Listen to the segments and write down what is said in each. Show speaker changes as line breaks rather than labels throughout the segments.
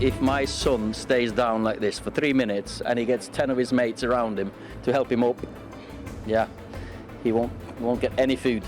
if my son stays down like this for 3 minutes and he gets 10 of his mates around him to help him up, yeah, he won't get any food.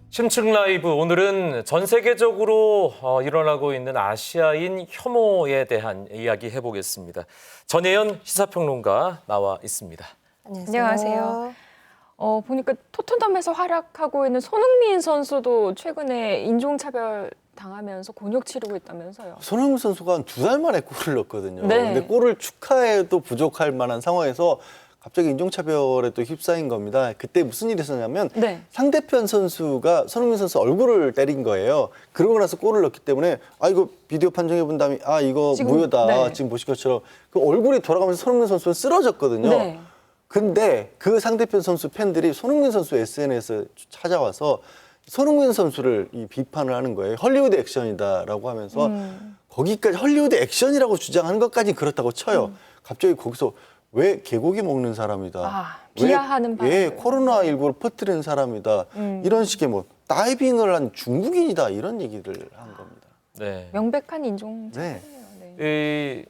심층 라이브 오늘은 전 세계적으로 일어나고 있는 아시아인 혐오에 대한 이야기 해보겠습니다. 전혜연 시사평론가 나와 있습니다.
안녕하세요. 보니까 토트넘에서 활약하고 있는 손흥민 선수도 최근에 인종차별 당하면서 곤욕 치르고 있다면서요.
손흥민 선수가 한 2달 만에 골을 넣었거든요.
네.
근데 골을 축하해도 부족할 만한 상황에서 갑자기 인종차별에 또 휩싸인 겁니다. 그때 무슨 일이 있었냐면
네.
상대편 선수가 손흥민 선수 얼굴을 때린 거예요. 그러고 나서 골을 넣기 때문에 이거 비디오 판정해 본 다음에 이거
지금,
무효다.
네.
지금 보실 것처럼 그 얼굴이 돌아가면서 손흥민 선수는 쓰러졌거든요.
네.
근데 그 상대편 선수 팬들이 손흥민 선수 SNS에 찾아와서 손흥민 선수를 비판을 하는 거예요. 헐리우드 액션이다라고 하면서 거기까지 헐리우드 액션이라고 주장하는 것까지 그렇다고 쳐요. 갑자기 거기서 왜 개고기 먹는 사람이다.
비하하는
왜,
발언을.
코로나19를 퍼뜨리는 사람이다. 이런 식의 다이빙을 한 중국인이다. 이런 얘기를 한 겁니다.
네.
명백한 인종차별이에요. 네.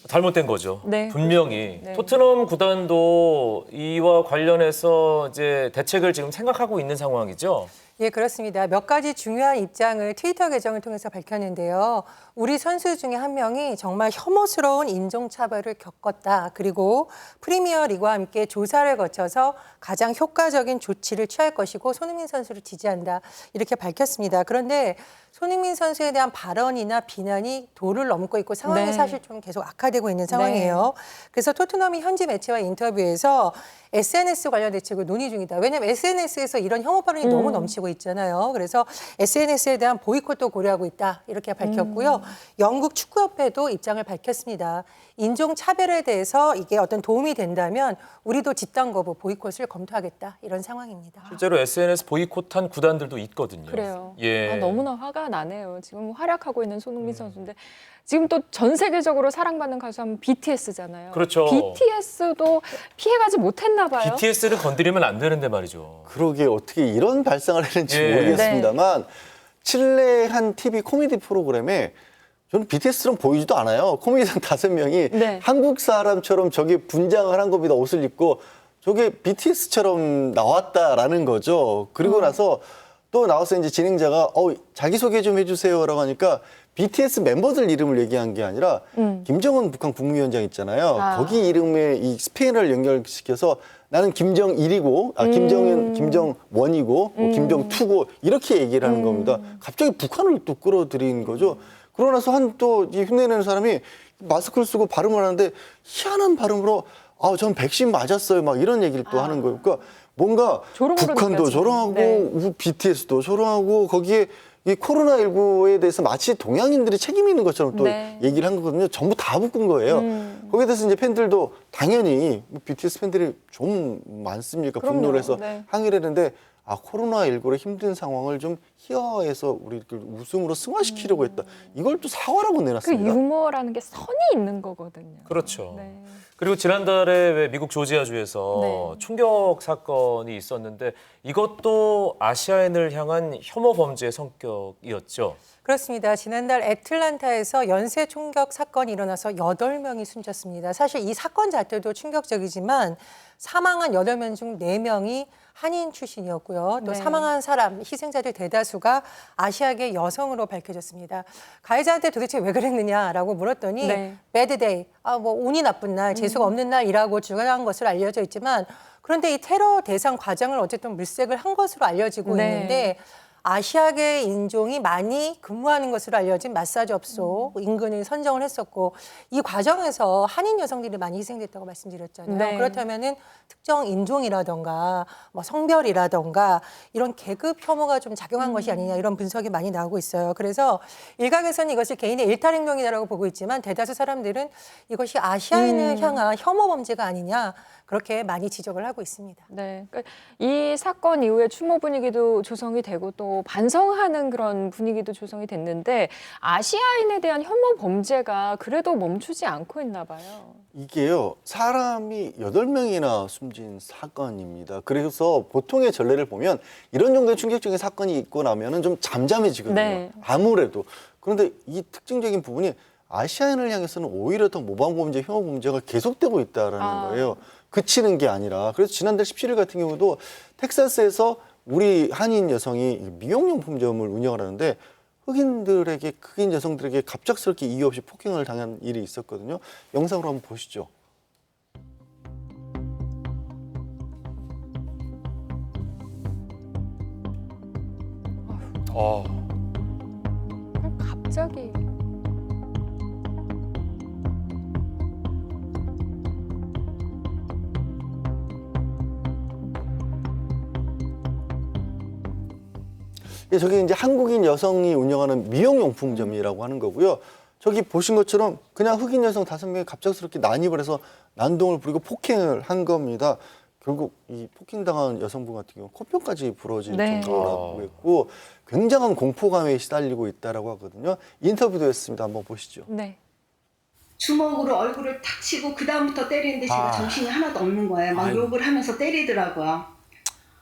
잘못된 거죠.
네.
분명히
네.
토트넘 구단도 이와 관련해서 이제 대책을 지금 생각하고 있는 상황이죠.
예, 그렇습니다. 몇 가지 중요한 입장을 트위터 계정을 통해서 밝혔는데요. 우리 선수 중에 한 명이 정말 혐오스러운 인종차별을 겪었다. 그리고 프리미어 리그와 함께 조사를 거쳐서 가장 효과적인 조치를 취할 것이고 손흥민 선수를 지지한다. 이렇게 밝혔습니다. 그런데 손흥민 선수에 대한 발언이나 비난이 도를 넘고 있고 상황이
네.
사실 좀 계속 악화되고 있는 상황이에요. 그래서 토트넘이 현지 매체와 인터뷰에서 SNS 관련 대책을 논의 중이다. 왜냐하면 SNS에서 이런 혐오 발언이 너무 넘치고 있잖아요. 그래서 SNS에 대한 보이콧도 고려하고 있다. 이렇게 밝혔고요. 영국 축구협회도 입장을 밝혔습니다. 인종차별에 대해서 이게 어떤 도움이 된다면 우리도 집단 거부, 보이콧을 검토하겠다. 이런 상황입니다.
실제로 SNS 보이콧한 구단들도 있거든요.
그래요.
예.
너무나 화가 나네요. 지금 활약하고 있는 손흥민 선수인데 지금 또 전 세계적으로 사랑받는 가수 하면 BTS잖아요.
그렇죠.
BTS도 피해가지 못했나 봐요.
BTS를 건드리면 안 되는데 말이죠.
그러게 어떻게 이런 발상을 했는지
예.
모르겠습니다만 칠레 한 TV 코미디 프로그램에 저는 BTS처럼 보이지도 않아요. 코미디언 5명이
네.
한국 사람처럼 저게 분장을 한 겁니다. 옷을 입고 저게 BTS처럼 나왔다라는 거죠. 그리고 나서 또 나와서 이제 진행자가 자기소개 좀 해주세요라고 하니까 BTS 멤버들 이름을 얘기한 게 아니라 김정은 북한 국무위원장 있잖아요. 거기 이름에 이 스페인어를 연결시켜서 나는 김정일이고, 김정원이고, 김정투고 이렇게 얘기를 하는 겁니다. 갑자기 북한을 또 끌어들인 거죠. 그러고 나서 또 흉내내는 사람이 마스크를 쓰고 발음을 하는데 희한한 발음으로 전 백신 맞았어요. 막 이런 얘기를 또 하는 거예요. 그러니까 뭔가 북한도
느껴져요.
저러하고
네.
BTS도 저러하고 거기에 이 코로나19에 대해서 마치 동양인들이 책임 있는 것처럼 또
네.
얘기를 한 거거든요. 전부 다 묶은 거예요. 거기에 대해서 이제 팬들도 당연히 BTS 팬들이 좀 많습니까?
그럼요.
분노를 해서
네.
항의를 했는데 코로나19의 힘든 상황을 좀 희화해서 우리 웃음으로 승화시키려고 했다. 이걸 또 사과라고
그
내놨습니다.
유머라는 게 선이 있는 거거든요.
그렇죠.
네.
그리고 지난달에 왜 미국 조지아주에서
네.
충격 사건이 있었는데 이것도 아시아인을 향한 혐오 범죄의 성격이었죠.
그렇습니다. 지난달 애틀란타에서 연쇄 총격 사건이 일어나서 8명이 숨졌습니다. 사실 이 사건 자체도 충격적이지만 사망한 8명 중 4명이 한인 출신이었고요. 또
네.
사망한 사람, 희생자들 대다수가 아시아계 여성으로 밝혀졌습니다. 가해자한테 도대체 왜 그랬느냐라고 물었더니
네.
bad day, 뭐 운이 나쁜 날, 재수가 없는 날이라고 주장한 것으로 알려져 있지만 그런데 이 테러 대상 과정을 어쨌든 물색을 한 것으로 알려지고
네.
있는데 아시아계 인종이 많이 근무하는 것으로 알려진 마사지 업소 인근을 선정을 했었고 이 과정에서 한인 여성들이 많이 희생됐다고 말씀드렸잖아요.
네.
그렇다면은 특정 인종이라던가 뭐 성별이라던가 이런 계급 혐오가 좀 작용한 것이 아니냐 이런 분석이 많이 나오고 있어요. 그래서 일각에서는 이것을 개인의 일탈 행동이라고 보고 있지만 대다수 사람들은 이것이 아시아인을 향한 혐오 범죄가 아니냐 그렇게 많이 지적을 하고 있습니다.
네, 그러니까 이 사건 이후에 추모 분위기도 조성이 되고 또 반성하는 그런 분위기도 조성이 됐는데 아시아인에 대한 혐오 범죄가 그래도 멈추지 않고 있나 봐요.
이게요, 사람이 8명이나 숨진 사건입니다. 그래서 보통의 전례를 보면 이런 정도의 충격적인 사건이 있고 나면은 좀 잠잠해지거든요.
네.
아무래도. 그런데 이 특징적인 부분이 아시아인을 향해서는 오히려 더 모방범죄, 혐오범죄가 계속되고 있다라는 거예요. 그치는 게 아니라. 그래서 지난달 17일 같은 경우도 텍사스에서 우리 한인 여성이 미용용품점을 운영을 하는데 흑인 여성들에게 갑작스럽게 이유 없이 폭행을 당한 일이 있었거든요. 영상으로 한번 보시죠.
갑자기.
예, 저기 이제 한국인 여성이 운영하는 미용용품점이라고 하는 거고요. 저기 보신 것처럼 그냥 흑인 여성 5명이 갑작스럽게 난입을 해서 난동을 부리고 폭행을 한 겁니다. 결국 이 폭행당한 여성분 같은 경우 코뼈까지 부러질
네.
정도라고 했고 굉장한 공포감에 시달리고 있다라고 하거든요. 인터뷰도 했습니다. 한번 보시죠.
네.
주먹으로 얼굴을 탁 치고 그 다음부터 때리는데 제가 정신이 하나도 없는 거예요. 막 욕을 하면서 때리더라고요.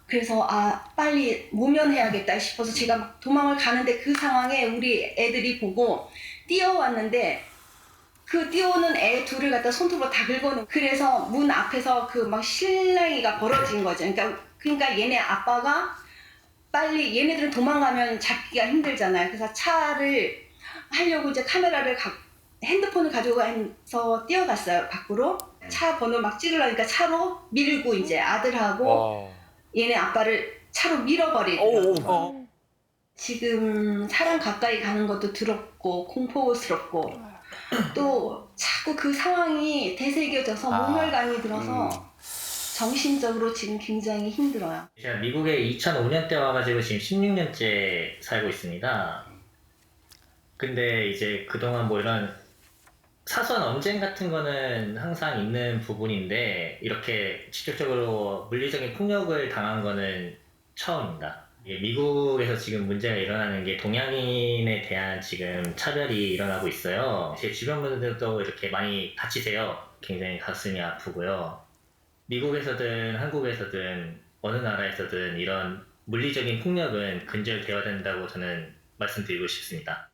그래서 빨리 모면해야겠다 싶어서 제가 막 도망을 가는데 그 상황에 우리 애들이 보고 뛰어왔는데 그 뛰어오는 애 둘을 갖다 손톱으로 다 긁어놓은 그래서 문 앞에서 그 막 실랑이가 벌어진 거죠. 그러니까 얘네 아빠가 빨리 얘네들은 도망가면 잡기가 힘들잖아요. 그래서 차를 하려고 이제 핸드폰을 가지고 가서 뛰어갔어요. 밖으로. 차 번호 막 찍으려니까 차로 밀고 이제 아들하고 얘네 아빠를 차로 밀어버리더라고요. 지금 사람 가까이 가는 것도 두렵고 공포스럽고 또 자꾸 그 상황이 되새겨져서 모멸감이 들어서 정신적으로 지금 굉장히 힘들어요.
제가 미국에 2005년 때 와가지고 지금 16년째 살고 있습니다. 근데 이제 그동안 뭐 이런 사소한 언쟁 같은 거는 항상 있는 부분인데 이렇게 직접적으로 물리적인 폭력을 당한 거는 처음입니다. 미국에서 지금 문제가 일어나는 게 동양인에 대한 지금 차별이 일어나고 있어요. 제 주변 분들도 이렇게 많이 다치세요. 굉장히 가슴이 아프고요. 미국에서든 한국에서든 어느 나라에서든 이런 물리적인 폭력은 근절되어야 된다고 저는 말씀드리고 싶습니다.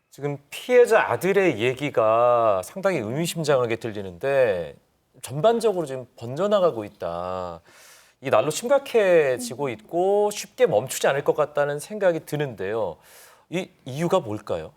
지금 피해자 아들의 얘기가 상당히 의미심장하게 들리는데 전반적으로 지금 번져나가고 있다. 이 날로 심각해지고 있고 쉽게 멈추지 않을 것 같다는 생각이 드는데요. 이 이유가 뭘까요?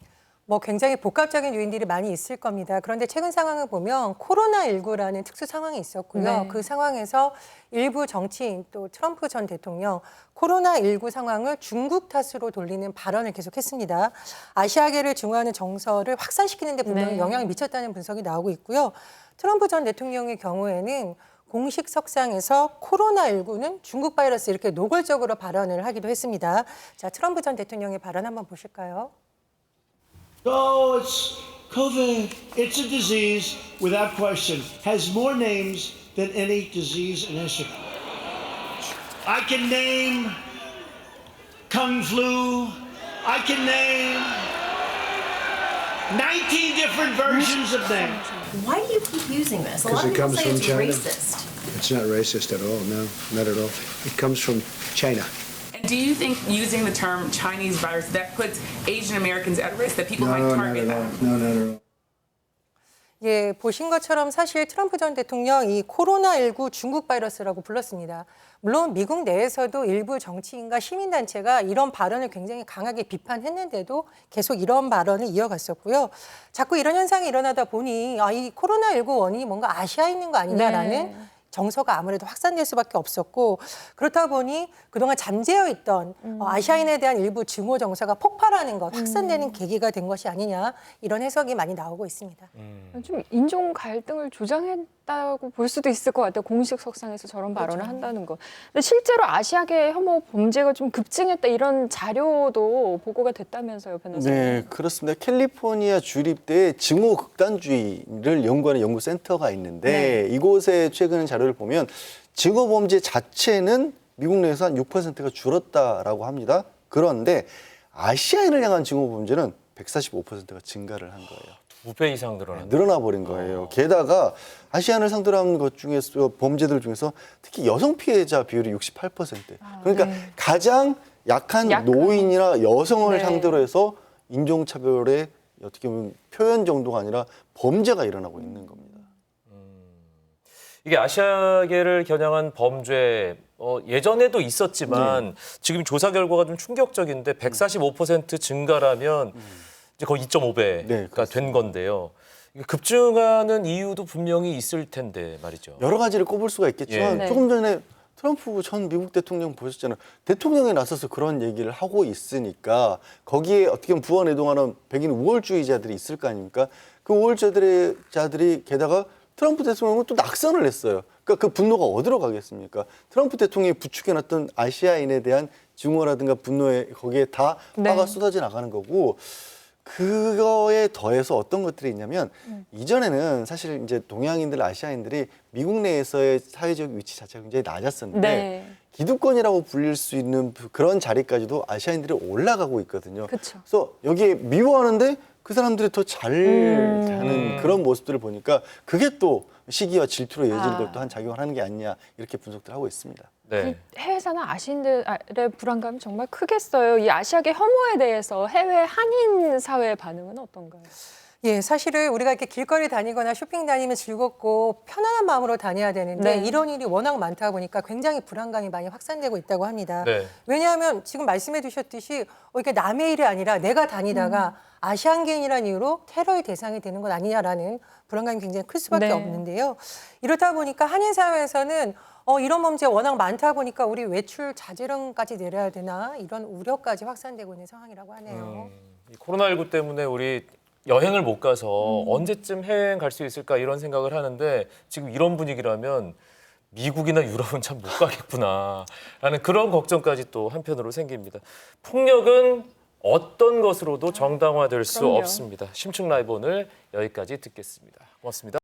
뭐 굉장히 복합적인 요인들이 많이 있을 겁니다. 그런데 최근 상황을 보면 코로나19라는 특수 상황이 있었고요.
네.
그 상황에서 일부 정치인 또 트럼프 전 대통령 코로나19 상황을 중국 탓으로 돌리는 발언을 계속했습니다. 아시아계를 중화하는 정서를 확산시키는 데 분명히
네.
영향을 미쳤다는 분석이 나오고 있고요. 트럼프 전 대통령의 경우에는 공식 석상에서 코로나19는 중국 바이러스 이렇게 노골적으로 발언을 하기도 했습니다. 자, 트럼프 전 대통령의 발언 한번 보실까요?
Oh, it's COVID. It's a disease, without question. Has more names than any disease in history. I can name Kung Flu. I can name 19 different versions of them.
Why do you keep using this? A lot of
Because it
people
comes
say
from
it's
China.
racist.
It's not racist at all. No, not at all. It comes from China.
And do you think using the term Chinese virus that puts Asian Americans at risk, that people
No,
might
not
target
at all.
them?
No, not at all.
예, 보신 것처럼 사실 트럼프 전 대통령이 코로나19 중국 바이러스라고 불렀습니다. 물론 미국 내에서도 일부 정치인과 시민단체가 이런 발언을 굉장히 강하게 비판했는데도 계속 이런 발언을 이어갔었고요. 자꾸 이런 현상이 일어나다 보니 이 코로나19 원인이 뭔가 아시아에 있는 거 아니냐라는
네.
정서가 아무래도 확산될 수밖에 없었고 그렇다 보니 그동안 잠재어 있던 아시아인에 대한 일부 증오 정서가 폭발하는 것, 확산되는 계기가 된 것이 아니냐 이런 해석이 많이 나오고 있습니다.
좀 인종 갈등을 조장했다고 볼 수도 있을 것 같아요. 공식 석상에서 저런 발언을 한다는 거. 근데 실제로 아시아계 혐오 범죄가 좀 급증했다 이런 자료도 보고가 됐다면서요, 변호사님?
네, 그렇습니다. 캘리포니아 주립대에 증오 극단주의를 연구하는 연구센터가 있는데 이곳의 최근 자료를 보면 증오 범죄 자체는 미국 내에서 한 6%가 줄었다라고 합니다. 그런데 아시아인을 향한 증오 범죄는 145%가 증가를 한 거예요.
2배 이상 늘어났네.
늘어나 버린 거예요. 게다가 아시안을 상대로 하는 것 중에서 범죄들 중에서 특히 여성 피해자 비율이 68%. 그러니까 가장 약한 노인이나 여성을 상대로 해서 인종차별의 어떻게 보면 표현 정도가 아니라 범죄가 일어나고 있는 겁니다.
이게 아시아계를 겨냥한 범죄 예전에도 있었지만 지금 조사 결과가 좀 충격적인데 145% 증가라면 이제 거의 2.5배가 된 건데요. 급증하는 이유도 분명히 있을 텐데 말이죠.
여러 가지를 꼽을 수가 있겠지만 조금 전에 트럼프 전 미국 대통령 보셨잖아요. 대통령이 나서서 그런 얘기를 하고 있으니까 거기에 어떻게 보면 부원애동하는 백인 우월주의자들이 있을 거 아닙니까? 그 우월주의자들이 게다가 트럼프 대통령은 또 낙선을 했어요. 그러니까 그 분노가 어디로 가겠습니까? 트럼프 대통령이 부추겨놨던 아시아인에 대한 증오라든가 분노에 거기에 다 화가 쏟아져 나가는 거고 그거에 더해서 어떤 것들이 있냐면 이전에는 사실 이제 동양인들, 아시아인들이 미국 내에서의 사회적 위치 자체가 굉장히 낮았었는데 기득권이라고 불릴 수 있는 그런 자리까지도 아시아인들이 올라가고 있거든요. 그래서 여기에 미워하는데 그 사람들이 더 잘하는 그런 모습들을 보니까 그게 또 시기와 질투로 이어지는 걸 또 한 작용을 하는 게 아니냐 이렇게 분석들 하고 있습니다.
해외 사는 아시아인들의 불안감이 정말 크겠어요. 이 아시아계 혐오에 대해서 해외 한인 사회의 반응은 어떤가요?
예, 사실은 우리가 이렇게 길거리 다니거나 쇼핑 다니면 즐겁고 편안한 마음으로 다녀야 되는데 이런 일이 워낙 많다 보니까 굉장히 불안감이 많이 확산되고 있다고 합니다. 왜냐하면 지금 말씀해 주셨듯이 이게 남의 일이 아니라 내가 다니다가 아시안계인이라는 이유로 테러의 대상이 되는 것 아니냐라는 불안감이 굉장히 클 수밖에 없는데요. 이렇다 보니까 한인 사회에서는 이런 범죄 워낙 많다 보니까 우리 외출 자제령까지 내려야 되나 이런 우려까지 확산되고 있는 상황이라고 하네요.
이 코로나19 때문에 우리 여행을 못 가서 언제쯤 해외여행 갈 수 있을까 이런 생각을 하는데 지금 이런 분위기라면 미국이나 유럽은 참 못 가겠구나라는 그런 걱정까지 또 한편으로 생깁니다. 폭력은 어떤 것으로도 정당화될 수 없습니다. 심층 라이브 오늘 여기까지 듣겠습니다. 고맙습니다.